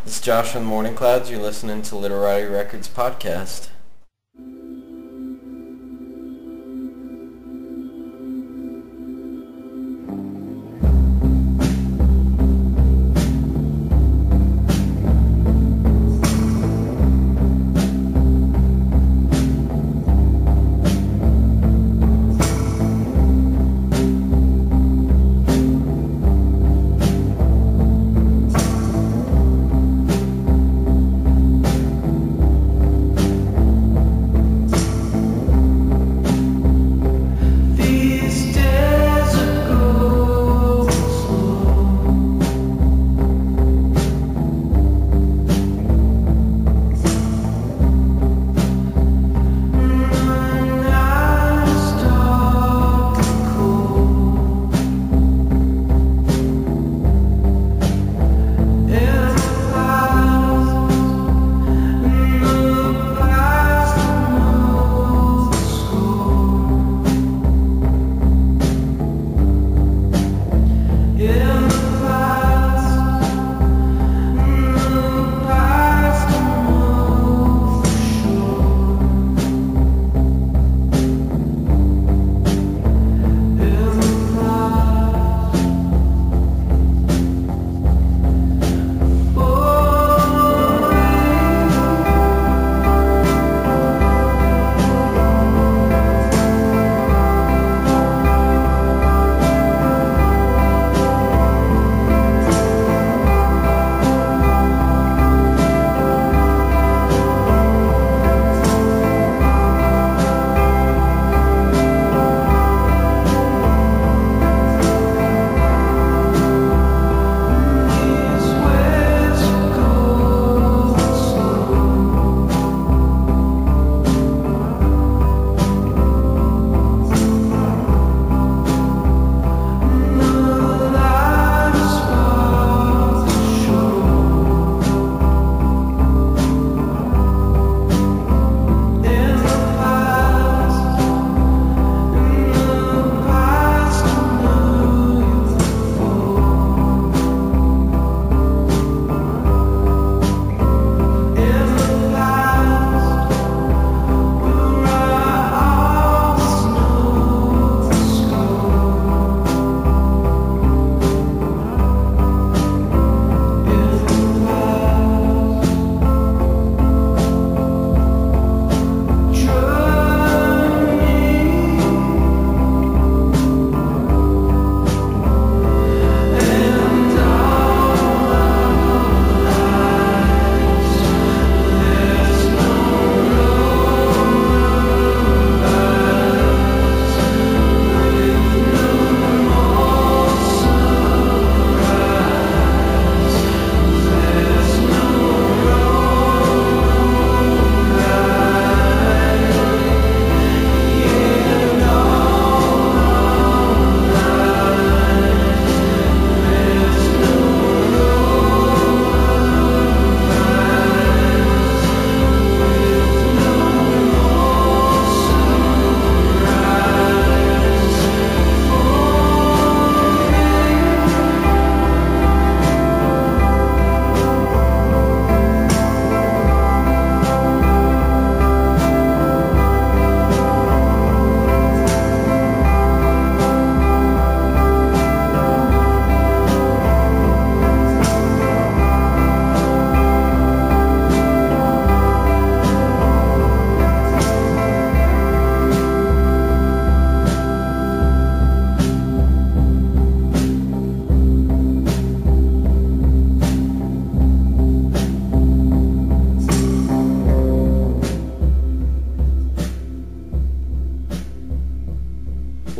This is Josh on the Morning Clouds. You're listening to Literati Records podcast.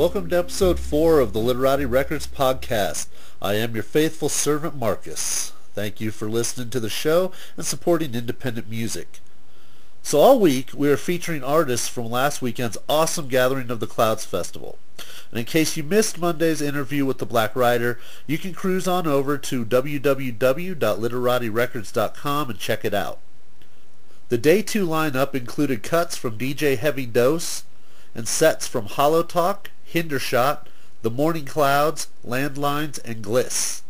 Welcome to episode 4 of the Literati Records podcast. I am your faithful servant Marcus. Thank you for listening to the show and supporting independent music. So all week we are featuring artists from last weekend's awesome gathering of the Clouds Festival. And in case you missed Monday's interview with the Black Rider, you can cruise on over to www.literatirecords.com and check it out. The Day 2 lineup included cuts from DJ Heavy Dose and sets from Hollow Talk, Hindershot, The Morning Clouds, Landlines, and Gliss.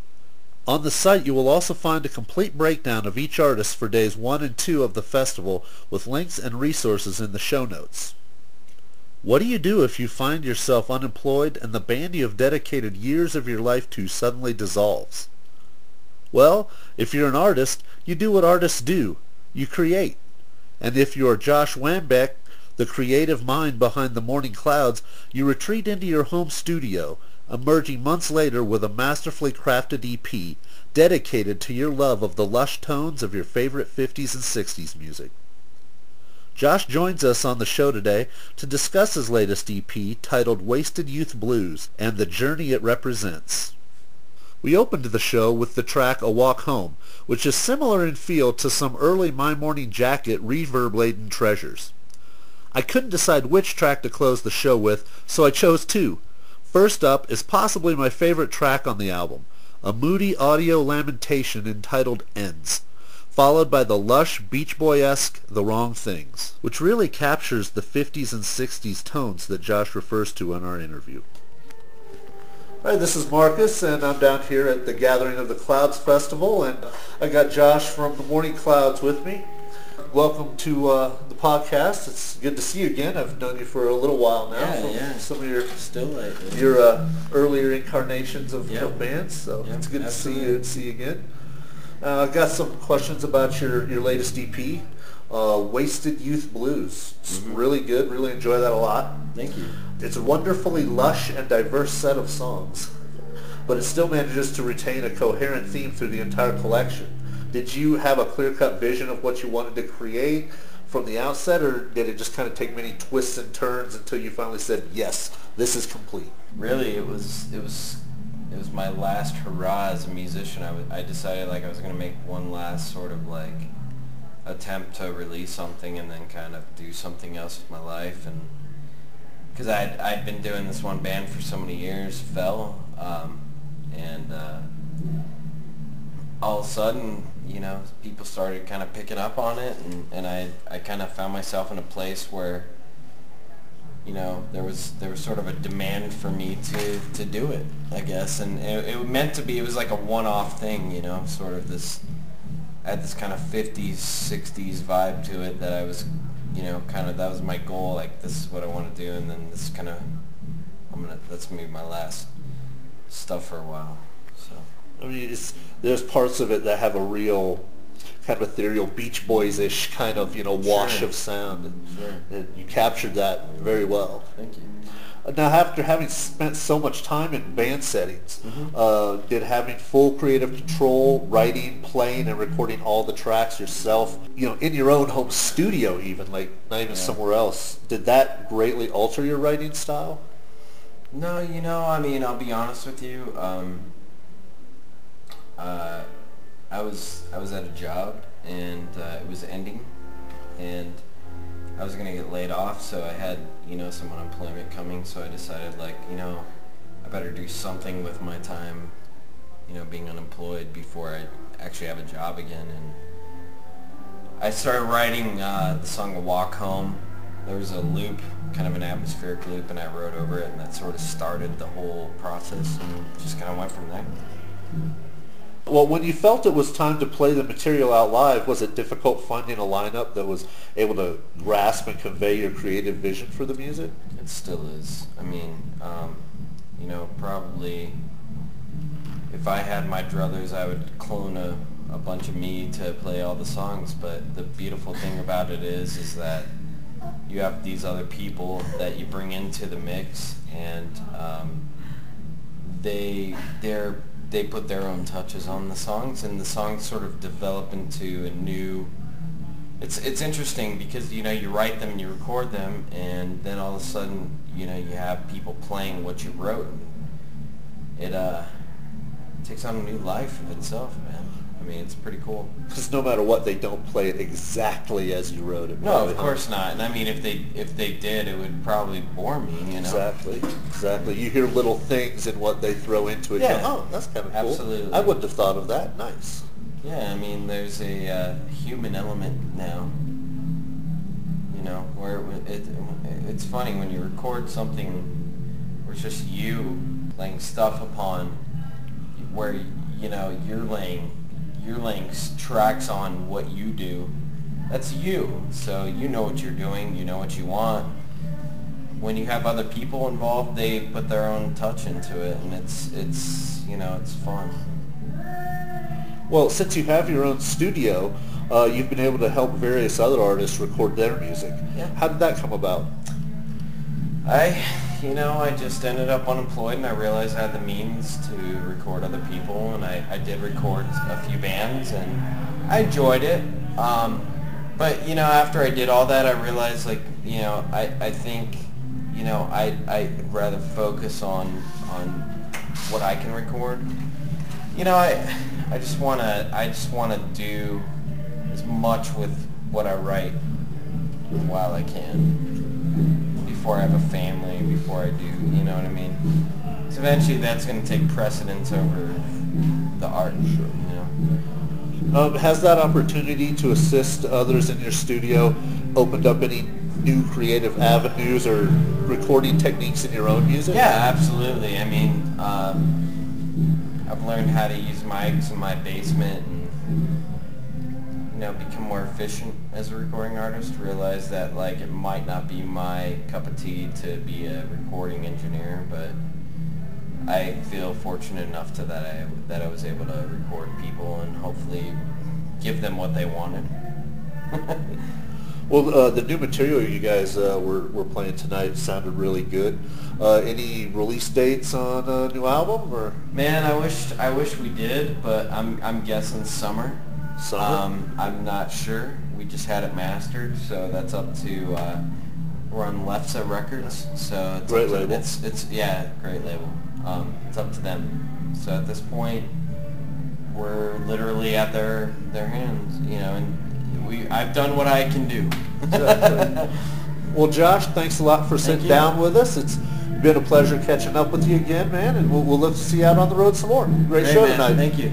On the site you will also find a complete breakdown of each artist for days 1 and 2 of the festival with links and resources in the show notes. What do you do if you find yourself unemployed and the band you have dedicated years of your life to suddenly dissolves? Well, if you're an artist, you do what artists do. You create. And if you're Josh Wambeke, the creative mind behind The Morning Clouds, you retreat into your home studio, emerging months later with a masterfully crafted EP dedicated to your love of the lush tones of your favorite 50s and 60s music. Josh joins us on the show today to discuss his latest EP titled Wasted Youth Blues and the journey it represents. We opened the show with the track A Walk Home, which is similar in feel to some early My Morning Jacket reverb-laden treasures. I couldn't decide which track to close the show with, so I chose two. First up is possibly my favorite track on the album, a moody audio lamentation entitled Ends, followed by the lush Beach Boy-esque The Wrong Things, which really captures the 50s and 60s tones that Josh refers to in our interview. Hi, this is Marcus, and I'm down here at the Gathering of the Clouds Festival, and I got Josh from The Morning Clouds with me. Welcome to the podcast. It's good to see you again. I've known you for a little while now. Yeah. Some of your Still like it. your earlier incarnations of bands, so Yep, it's good absolutely. to see you again. I've got some questions about your latest EP, Wasted Youth Blues. It's really good. Really enjoy that a lot. Thank you. It's a wonderfully lush and diverse set of songs, but it still manages to retain a coherent theme through the entire collection. Did you have a clear-cut vision of what you wanted to create from the outset, or did it just kind of take many twists and turns until you finally said, yes, this is complete? Really, it was my last hurrah as a musician. I decided like I was going to make one last sort of like attempt to release something and then kind of do something else with my life, and because I'd been doing this one band for so many years, and all of a sudden, you know, people started kind of picking up on it, and I kind of found myself in a place where, you know, there was sort of a demand for me to do it, I guess, and it meant to be, it was like a one-off thing, you know, sort of this, I had this kind of 50s, 60s vibe to it that I was, you know, kind of, that was my goal, like this is what I want to do, and then this kind of, that's gonna be my last stuff for a while, so. I mean, there's parts of it that have a real kind of ethereal Beach Boys-ish kind of, you know, wash Sure. of sound, Sure. and you captured that very well. Thank you. Now, after having spent so much time in band settings, did having full creative control, writing, playing, and recording all the tracks yourself, you know, in your own home studio even, like not even somewhere else, did that greatly alter your writing style? No, you know, I mean, I'll be honest with you. I was at a job, and it was ending, and I was gonna get laid off, so I had, you know, some unemployment coming. So I decided, like, you know, I better do something with my time, you know, being unemployed before I actually have a job again. And I started writing the song "A Walk Home." There was a loop, kind of an atmospheric loop, and I wrote over it, and that sort of started the whole process, and just kind of went from there. Well, when you felt it was time to play the material out live, was it difficult finding a lineup that was able to grasp and convey your creative vision for the music? It still is. I mean, you know, probably if I had my druthers, I would clone a bunch of me to play all the songs. But the beautiful thing about it is that you have these other people that you bring into the mix, and they put their own touches on the songs, and the songs sort of develop into a new. It's interesting because, you know, you write them and you record them, and then all of a sudden, you know, you have people playing what you wrote. It takes on a new life of itself, man. I mean, it's pretty cool. Because no matter what, they don't play it exactly as you wrote it. No, of course not. And I mean, if they did, it would probably bore me, you know. Exactly. You hear little things in what they throw into it. Yeah. You go, oh, that's kind of cool. Absolutely. I wouldn't have thought of that. Nice. Yeah, I mean, there's a human element now, you know, where it's funny when you record something where it's just you laying stuff upon, where you're laying tracks on what you do. That's you. So you know what you're doing. You know what you want. When you have other people involved, they put their own touch into it, and it's fun. Well, since you have your own studio, you've been able to help various other artists record their music. Yeah. How did that come about? I just ended up unemployed, and I realized I had the means to record other people, and I did record a few bands, and I enjoyed it. But after I did all that, I realized, I think, I'd rather focus on what I can record. I just wanna do as much with what I write while I can, before I have a family, before I do, you know what I mean? So eventually that's going to take precedence over the art, Has that opportunity to assist others in your studio opened up any new creative avenues or recording techniques in your own music? Yeah, absolutely. I mean, I've learned how to use mics in my basement and, become more efficient as a recording artist. Realize that, it might not be my cup of tea to be a recording engineer, but I feel fortunate enough that I was able to record people and hopefully give them what they wanted. Well, the new material you guys were playing tonight sounded really good. Any release dates on a new album, or? Man, I wish we did, but I'm guessing summer. Summer? I'm not sure. We just had it mastered, so that's up to. We're on Lefsa Records, so it's great up to, label. It's great label. It's up to them. So at this point, we're literally at their hands, and I've done what I can do. Exactly. Well, Josh, thanks a lot for sitting down with us. It's been a pleasure catching up with you again, man, and we'll look to see you out on the road some more. Great show tonight. Thank you.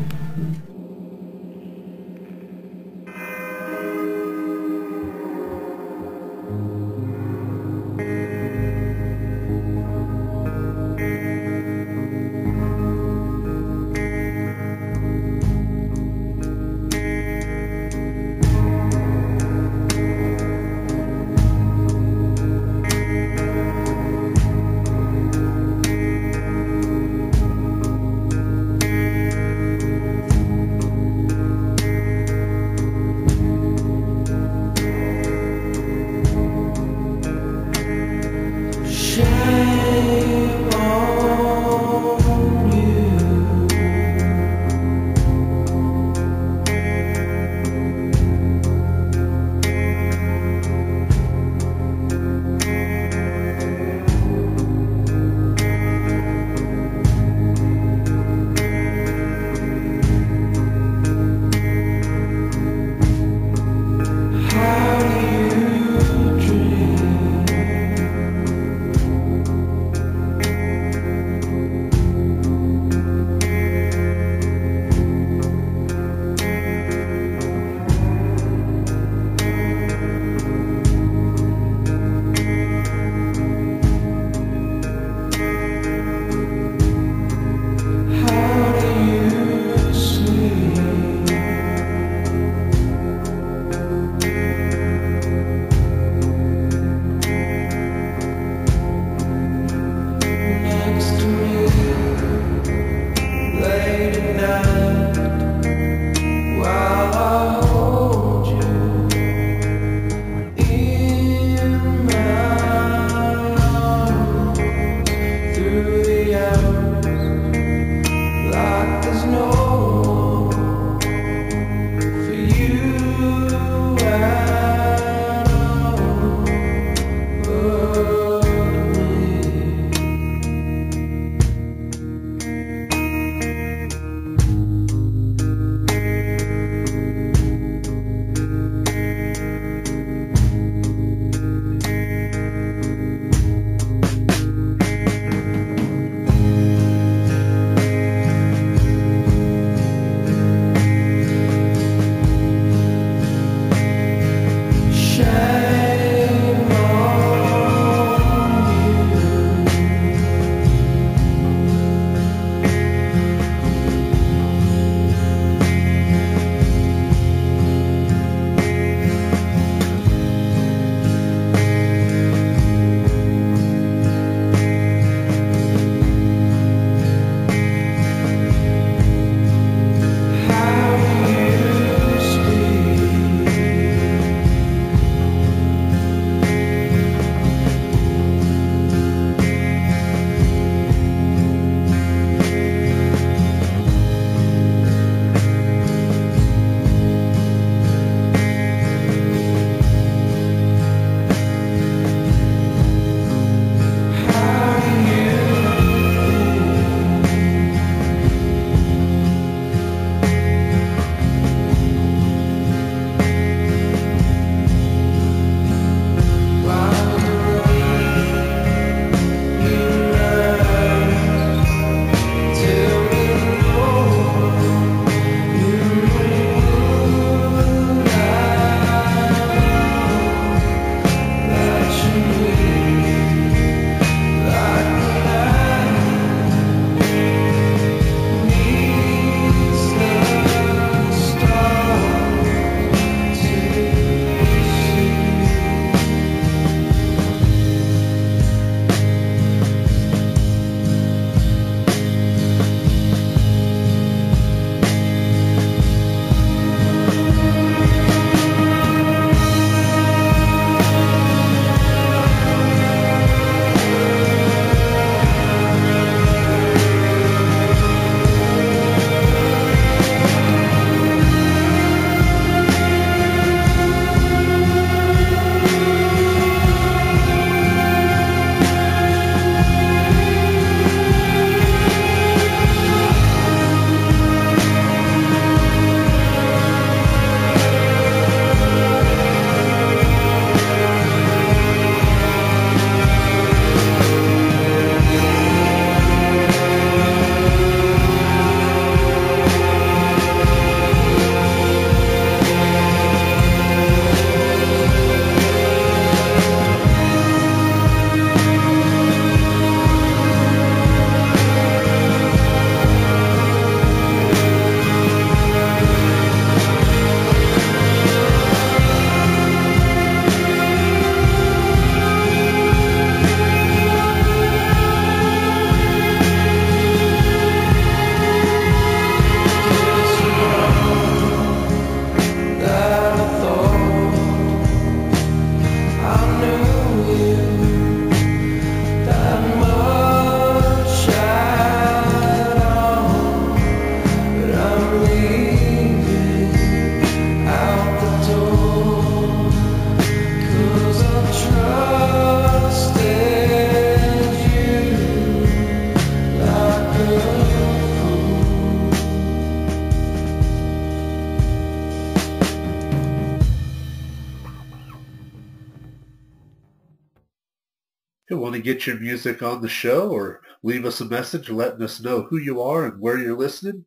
You want to get your music on the show or leave us a message letting us know who you are and where you're listening?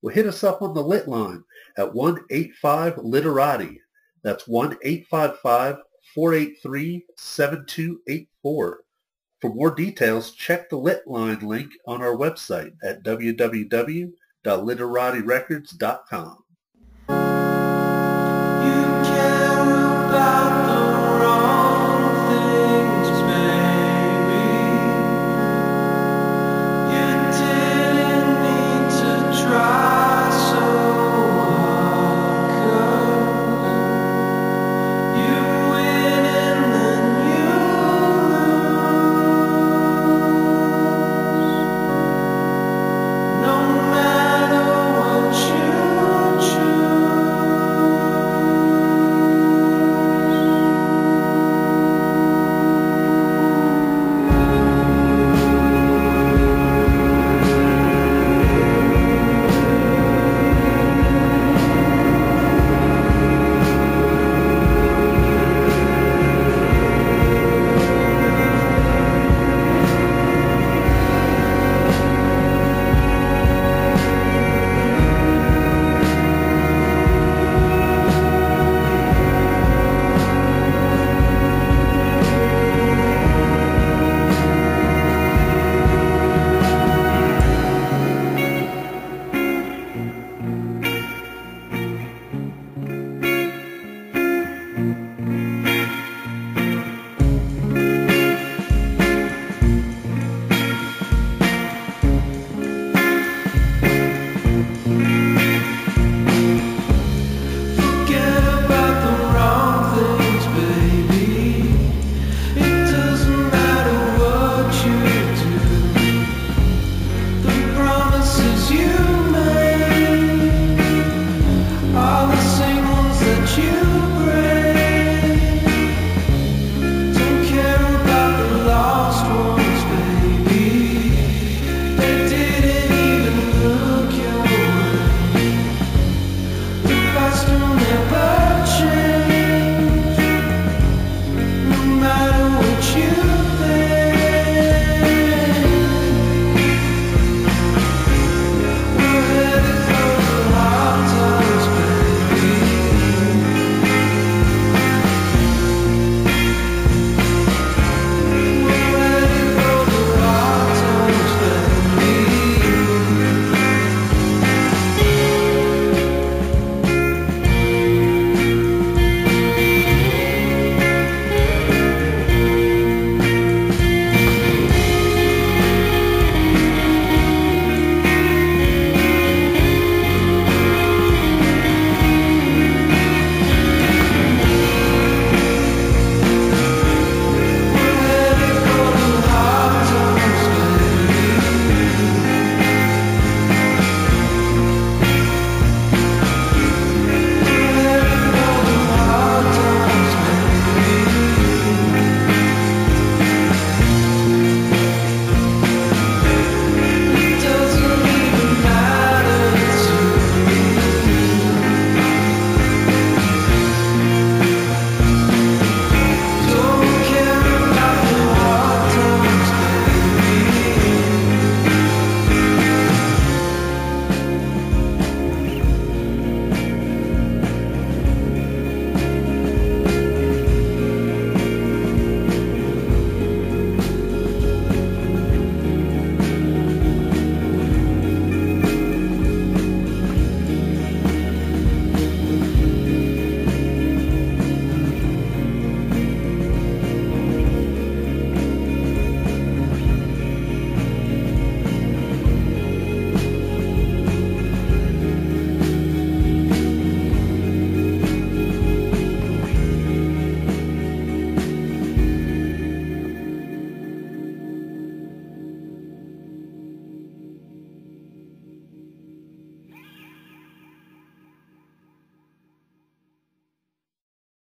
Well, hit us up on the Lit line at 1-85-LITERATI. That's 1-855-483-7284. For more details, check the Lit line link on our website at www.literatirecords.com. You care about the wrong things, baby. You didn't need to try so hard, 'cause you win and then you lose. No matter what you choose. Forget about the wrong things, baby. It doesn't matter what you do. The promises you made are the same ones that you break.